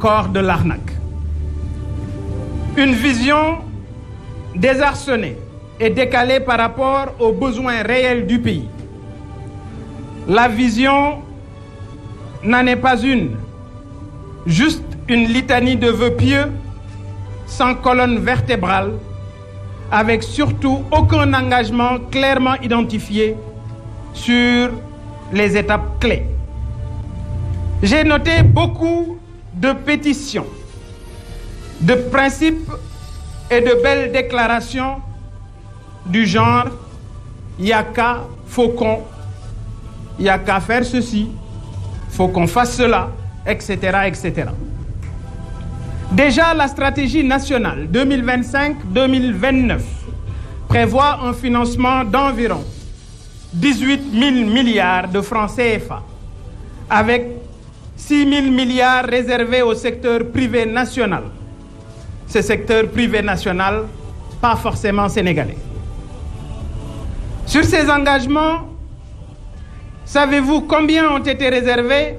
corps de l'arnaque. Une vision désarçonnée et décalée par rapport aux besoins réels du pays. La vision n'en est pas une, juste une litanie de vœux pieux, sans colonne vertébrale, avec surtout aucun engagement clairement identifié sur les étapes clés. J'ai noté beaucoup de pétitions, de principes et de belles déclarations du genre « il n'y a qu'à, faut qu'on, il n'y a qu'à faire ceci, faut qu'on fasse cela », etc., etc. Déjà, la stratégie nationale 2025-2029 prévoit un financement d'environ 18 000 milliards de francs CFA, avec 6 000 milliards réservés au secteur privé national. Ce secteur privé national, pas forcément sénégalais. Sur ces engagements, savez-vous combien ont été réservés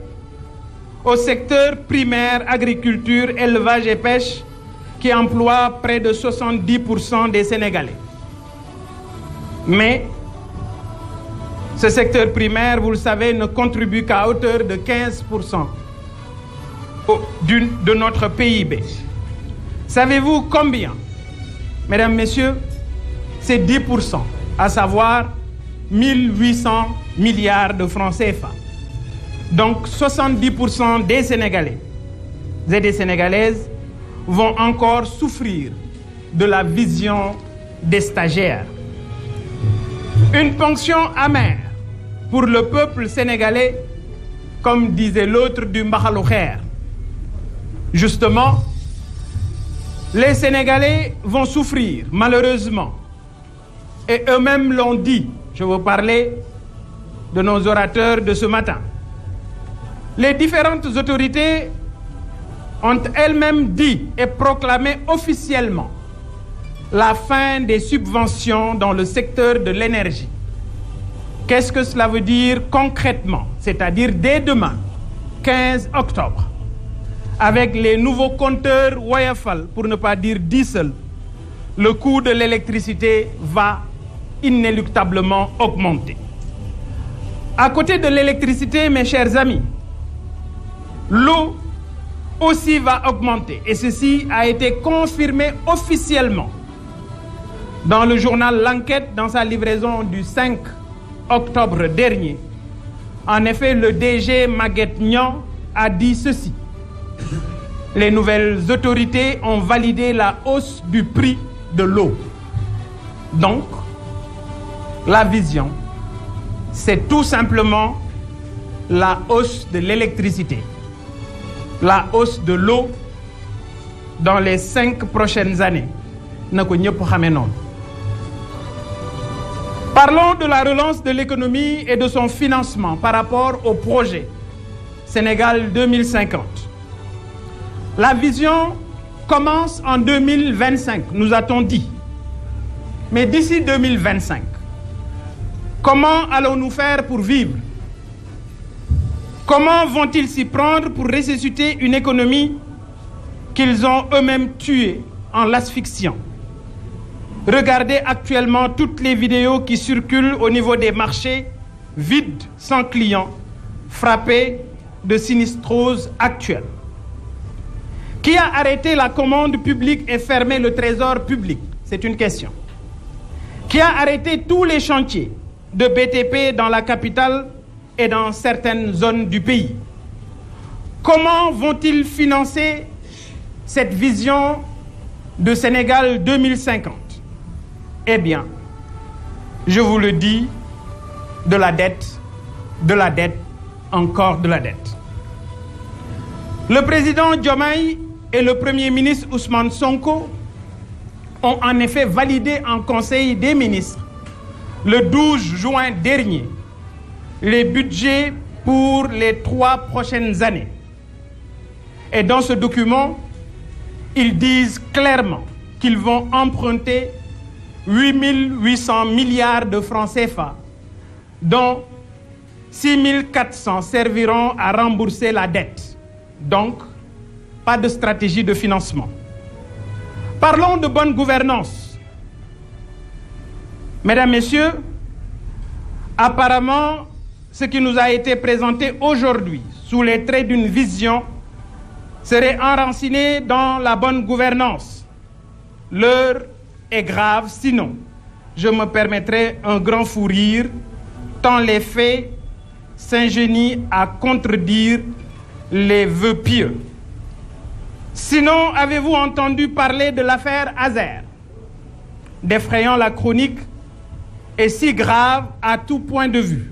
au secteur primaire, agriculture, élevage et pêche, qui emploie près de 70% des Sénégalais? Mais ce secteur primaire, vous le savez, ne contribue qu'à hauteur de 15% de notre PIB. Savez-vous combien? Mesdames, Messieurs, c'est 10%, à savoir 1800 milliards de francs CFA. Donc 70% des Sénégalais et des Sénégalaises vont encore souffrir de la vision des stagiaires. Une ponction amère pour le peuple sénégalais, comme disait l'autre du Mbaxalu Xeer. Justement, les Sénégalais vont souffrir, malheureusement. Et eux-mêmes l'ont dit. Je veux parler de nos orateurs de ce matin. Les différentes autorités ont elles-mêmes dit et proclamé officiellement la fin des subventions dans le secteur de l'énergie. Qu'est-ce que cela veut dire concrètement? C'est-à-dire dès demain, 15 octobre, avec les nouveaux compteurs Woyofal, pour ne pas dire diesel, le coût de l'électricité va inéluctablement augmenter. À côté de l'électricité, mes chers amis, l'eau aussi va augmenter. Et ceci a été confirmé officiellement dans le journal L'Enquête, dans sa livraison du 5 octobre dernier. En effet, le DG Maguette Niang a dit ceci. Les nouvelles autorités ont validé la hausse du prix de l'eau. Donc, la vision, c'est tout simplement la hausse de l'électricité, la hausse de l'eau dans les 5 prochaines années. Parlons de la relance de l'économie et de son financement par rapport au projet Sénégal 2050. La vision commence en 2025, nous a-t-on dit. Mais d'ici 2025, comment allons-nous faire pour vivre? Comment vont-ils s'y prendre pour ressusciter une économie qu'ils ont eux-mêmes tuée en l'asphyxiant? Regardez actuellement toutes les vidéos qui circulent au niveau des marchés, vides, sans clients, frappés de sinistrose actuelle. Qui a arrêté la commande publique et fermé le trésor public? C'est une question. Qui a arrêté tous les chantiers de BTP dans la capitale et dans certaines zones du pays? Comment vont-ils financer cette vision de Sénégal 2050? Eh bien, je vous le dis, de la dette, encore de la dette. Le président Diomaye et le premier ministre Ousmane Sonko ont en effet validé en Conseil des ministres le 12 juin dernier les budgets pour les 3 prochaines années. Et dans ce document, ils disent clairement qu'ils vont emprunter 8 800 milliards de francs CFA, dont 6 400 serviront à rembourser la dette. Donc, pas de stratégie de financement. Parlons de bonne gouvernance. Mesdames, Messieurs, apparemment, ce qui nous a été présenté aujourd'hui sous les traits d'une vision serait enraciné dans la bonne gouvernance. L'heure est grave, sinon je me permettrai un grand fou rire, tant les faits s'ingénient à contredire les vœux pieux. Sinon, avez-vous entendu parler de l'affaire Azer, d'effrayant la chronique et si grave à tout point de vue?